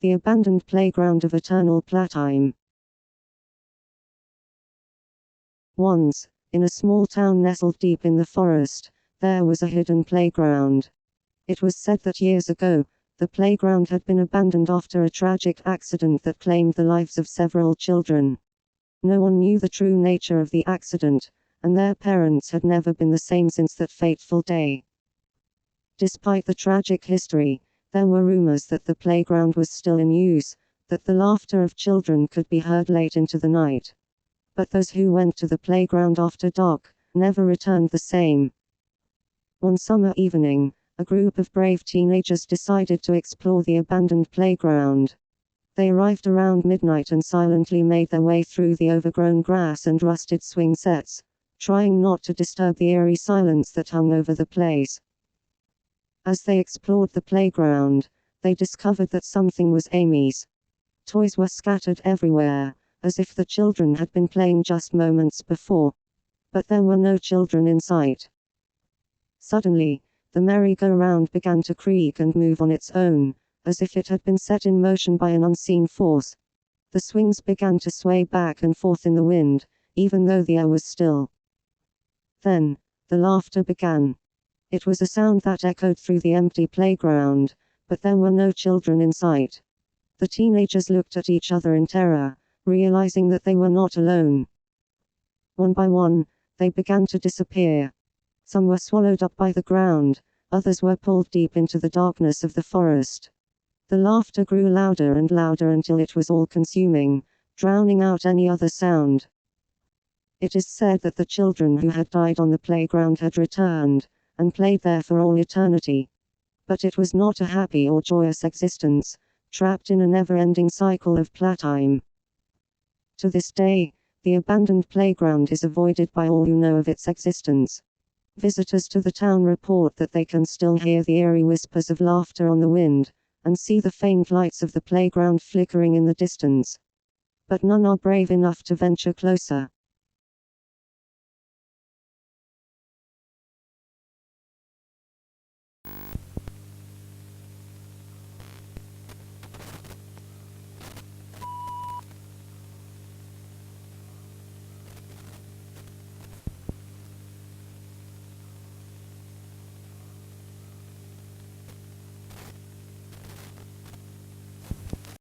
The abandoned playground of eternal Playtime. Once, in a small town nestled deep in the forest, there was a hidden playground. It was said that years ago, the playground had been abandoned after a tragic accident that claimed the lives of several children. No one knew the true nature of the accident, and their parents had never been the same since that fateful day. Despite the tragic history, there were rumors that the playground was still in use, that the laughter of children could be heard late into the night. But those who went to the playground after dark never returned the same. One summer evening, a group of brave teenagers decided to explore the abandoned playground. They arrived around midnight and silently made their way through the overgrown grass and rusted swing sets, trying not to disturb the eerie silence that hung over the place. As they explored the playground, they discovered that something was amiss. Toys were scattered everywhere, as if the children had been playing just moments before. But there were no children in sight. Suddenly, the merry-go-round began to creak and move on its own, as if it had been set in motion by an unseen force. The swings began to sway back and forth in the wind, even though the air was still. Then, the laughter began. It was a sound that echoed through the empty playground, but there were no children in sight. The teenagers looked at each other in terror, realizing that they were not alone. One by one, they began to disappear. Some were swallowed up by the ground, others were pulled deep into the darkness of the forest. The laughter grew louder and louder until it was all-consuming, drowning out any other sound. It is said that the children who had died on the playground had returned, and played there for all eternity. But it was not a happy or joyous existence, trapped in a never-ending cycle of playtime. To this day, the abandoned playground is avoided by all who know of its existence. Visitors to the town report that they can still hear the eerie whispers of laughter on the wind, and see the faint lights of the playground flickering in the distance. But none are brave enough to venture closer.